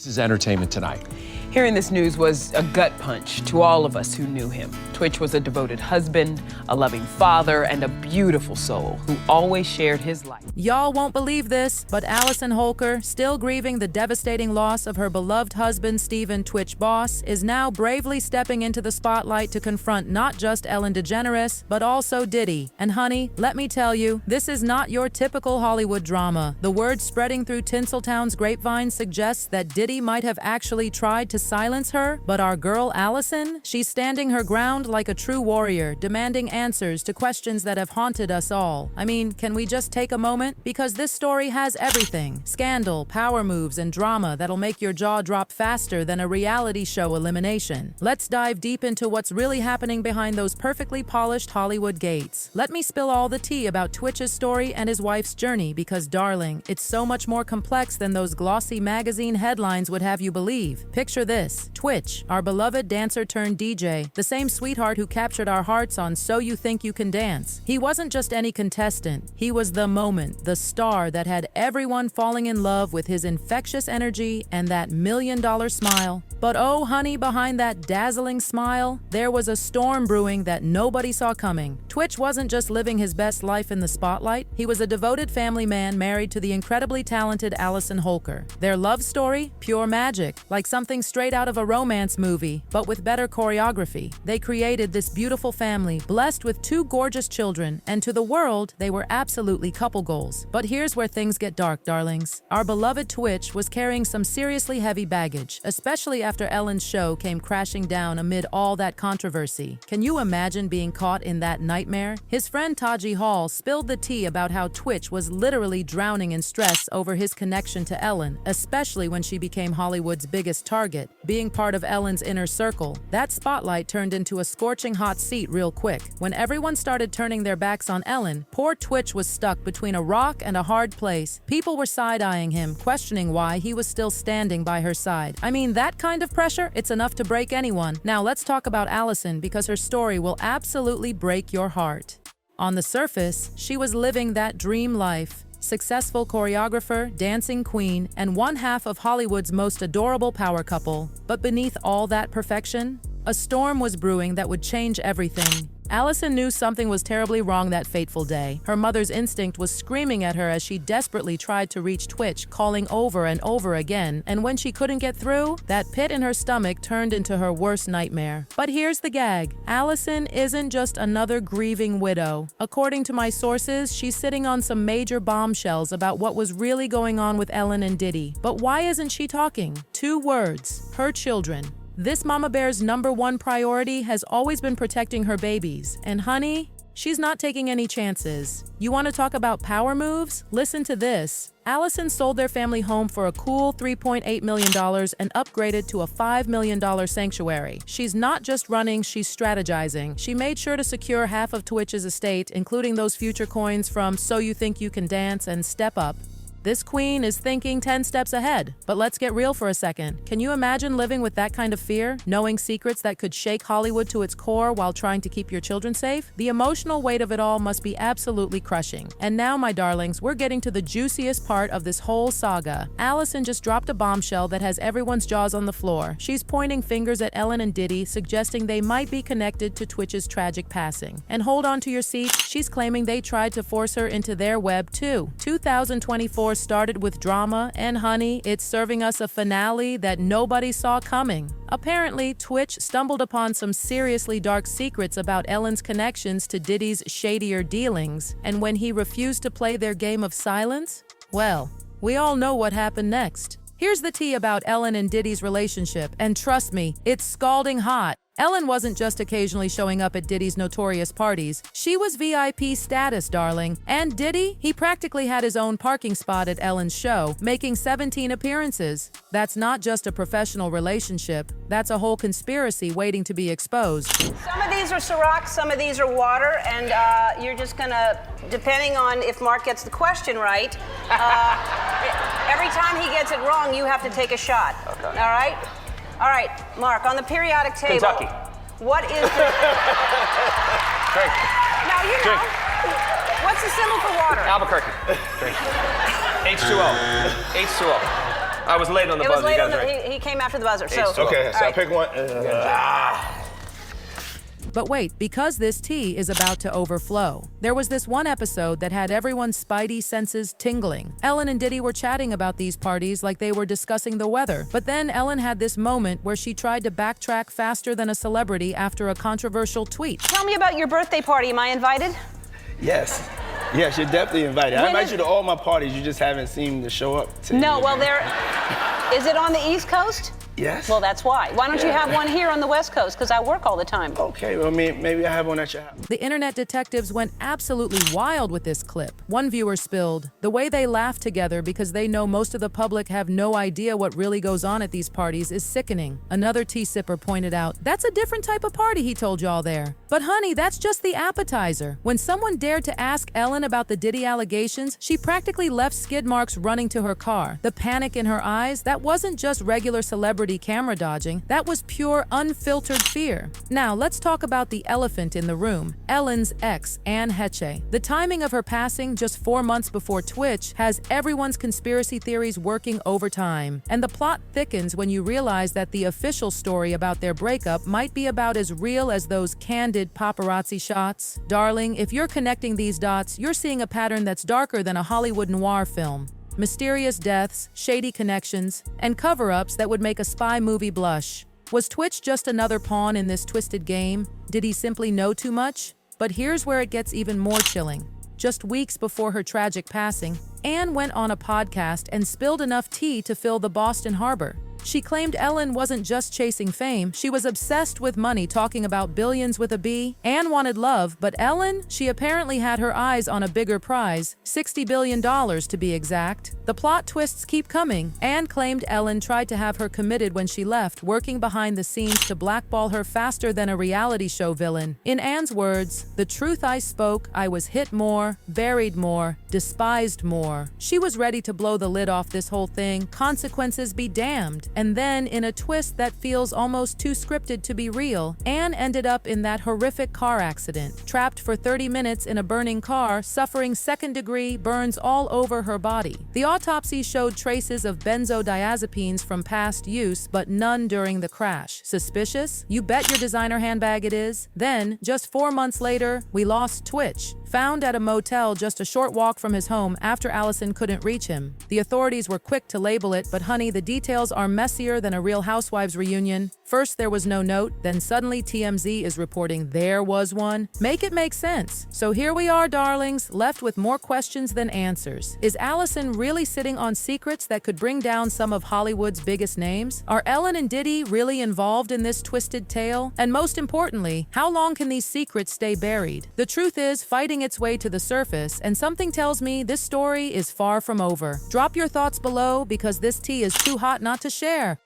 This is Entertainment Tonight. Hearing this news was a gut punch to all of us who knew him. Twitch was a devoted husband, a loving father, and a beautiful soul who always shared his life. Y'all won't believe this, but Allison Holker, still grieving the devastating loss of her beloved husband, Stephen Twitch Boss, is now bravely stepping into the spotlight to confront not just Ellen DeGeneres, but also Diddy. And honey, let me tell you, this is not your typical Hollywood drama. The word spreading through Tinseltown's grapevine suggests that Diddy might have actually tried to silence her, but our girl Allison, she's standing her ground like a true warrior, demanding answers to questions that have haunted us all. I mean, can we just take a moment? Because this story has everything. Scandal, power moves, and drama that'll make your jaw drop faster than a reality show elimination. Let's dive deep into what's really happening behind those perfectly polished Hollywood gates. Let me spill all the tea about Twitch's story and his wife's journey because, darling, it's so much more complex than those glossy magazine headlines would have you believe. Picture this. Twitch, our beloved dancer turned DJ, the same sweetheart who captured our hearts on So You Think You Can Dance. He wasn't just any contestant. He was the moment, the star that had everyone falling in love with his infectious energy and that $1 million smile. But oh honey, behind that dazzling smile, there was a storm brewing that nobody saw coming. Twitch wasn't just living his best life in the spotlight. He was a devoted family man married to the incredibly talented Allison Holker. Their love story, pure magic, like something straight out of a romance movie, but with better choreography. They created this beautiful family, blessed with 2 gorgeous children, and to the world, they were absolutely couple goals. But here's where things get dark, darlings. Our beloved Twitch was carrying some seriously heavy baggage, especially after Ellen's show came crashing down amid all that controversy. Can you imagine being caught in that nightmare? His friend Taji Hall spilled the tea about how Twitch was literally drowning in stress over his connection to Ellen, especially when she became Hollywood's biggest target. Being part of Ellen's inner circle, that spotlight turned into a scorching hot seat real quick. When everyone started turning their backs on Ellen, poor Twitch was stuck between a rock and a hard place. People were side-eyeing him, questioning why he was still standing by her side. I mean, that kind of pressure, it's enough to break anyone. Now let's talk about Allison because her story will absolutely break your heart. On the surface, she was living that dream life. Successful choreographer, dancing queen, and one half of Hollywood's most adorable power couple. But beneath all that perfection, a storm was brewing that would change everything. Allison knew something was terribly wrong that fateful day. Her mother's instinct was screaming at her as she desperately tried to reach Twitch, calling over and over again. And when she couldn't get through, that pit in her stomach turned into her worst nightmare. But here's the gag. Allison isn't just another grieving widow. According to my sources, she's sitting on some major bombshells about what was really going on with Ellen and Diddy. But why isn't she talking? 2 words. Her children. This mama bear's #1 priority has always been protecting her babies. And honey, she's not taking any chances. You want to talk about power moves? Listen to this. Allison sold their family home for a cool $3.8 million and upgraded to a $5 million sanctuary. She's not just running, she's strategizing. She made sure to secure half of Twitch's estate, including those future coins from So You Think You Can Dance and Step Up. This queen is thinking 10 steps ahead. But let's get real for a second. Can you imagine living with that kind of fear? Knowing secrets that could shake Hollywood to its core while trying to keep your children safe? The emotional weight of it all must be absolutely crushing. And now, my darlings, we're getting to the juiciest part of this whole saga. Allison just dropped a bombshell that has everyone's jaws on the floor. She's pointing fingers at Ellen and Diddy, suggesting they might be connected to Twitch's tragic passing. And hold on to your seat, she's claiming they tried to force her into their web too. 2024 started with drama, and honey, it's serving us a finale that nobody saw coming. Apparently, Twitch stumbled upon some seriously dark secrets about Ellen's connections to Diddy's shadier dealings, and when he refused to play their game of silence, well, we all know what happened next. Here's the tea about Ellen and Diddy's relationship, and trust me, it's scalding hot. Ellen wasn't just occasionally showing up at Diddy's notorious parties. She was VIP status, darling. And Diddy? He practically had his own parking spot at Ellen's show, making 17 appearances. That's not just a professional relationship. That's a whole conspiracy waiting to be exposed. Some of these are Ciroc, some of these are water, and you're just gonna, depending on if Mark gets the question right, every time he gets it wrong, you have to take a shot. Okay. All right? All right, Mark, on the periodic table. Kentucky. What is the... Drink. Now, you know. Drink. What's the symbol for water? Albuquerque. Drink. H2O. H2O. I was late on the It buzzer. was late You on gotta the, drink. he came after the buzzer. So Okay, so I pick one. But wait, because this tea is about to overflow. There was this one episode that had everyone's spidey senses tingling. Ellen and Diddy were chatting about these parties like they were discussing the weather. But then Ellen had this moment where she tried to backtrack faster than a celebrity after a controversial tweet. Tell me about your birthday party. Am I invited? Yes. Yes, you're definitely invited. I invite you to all my parties. You just haven't seemed to show up to No, any well, of them. is it on the East Coast? Yes. Well, that's why. Why don't you have one here on the West Coast? Because I work all the time. Okay, well, maybe I have one at your house. The internet detectives went absolutely wild with this clip. One viewer spilled, "The way they laugh together because they know most of the public have no idea what really goes on at these parties is sickening." Another tea sipper pointed out, "That's a different type of party he told y'all there." But honey, that's just the appetizer. When someone dared to ask Ellen about the Diddy allegations, she practically left skid marks running to her car. The panic in her eyes, that wasn't just regular celebrity camera dodging, that was pure unfiltered fear. Now let's talk about the elephant in the room, Ellen's ex, Anne Heche. The timing of her passing just 4 months before Twitch has everyone's conspiracy theories working overtime. And the plot thickens when you realize that the official story about their breakup might be about as real as those candid paparazzi shots. Darling, if you're connecting these dots, you're seeing a pattern that's darker than a Hollywood noir film. Mysterious deaths, shady connections, and cover-ups that would make a spy movie blush. Was Twitch just another pawn in this twisted game? Did he simply know too much? But here's where it gets even more chilling. Just weeks before her tragic passing, Anne went on a podcast and spilled enough tea to fill the Boston Harbor. She claimed Ellen wasn't just chasing fame, she was obsessed with money, talking about billions with a B. Anne wanted love, but Ellen, she apparently had her eyes on a bigger prize, $60 billion to be exact. The plot twists keep coming. Anne claimed Ellen tried to have her committed when she left, working behind the scenes to blackball her faster than a reality show villain. In Anne's words, "The truth I spoke, I was hit more, buried more, despised more." She was ready to blow the lid off this whole thing, consequences be damned. And then, in a twist that feels almost too scripted to be real, Anne ended up in that horrific car accident, trapped for 30 minutes in a burning car, suffering second-degree burns all over her body. The autopsy showed traces of benzodiazepines from past use, but none during the crash. Suspicious? You bet your designer handbag it is. Then, just 4 months later, we lost Twitch. Found at a motel just a short walk from his home after Allison couldn't reach him. The authorities were quick to label it, but honey, the details are messier than a Real Housewives reunion. First there was no note, then suddenly TMZ is reporting there was one. Make it make sense. So here we are, darlings, left with more questions than answers. Is Allison really sitting on secrets that could bring down some of Hollywood's biggest names? Are Ellen and Diddy really involved in this twisted tale? And most importantly, how long can these secrets stay buried? The truth is fighting its way to the surface, and something tells me this story is far from over. Drop your thoughts below because this tea is too hot not to share.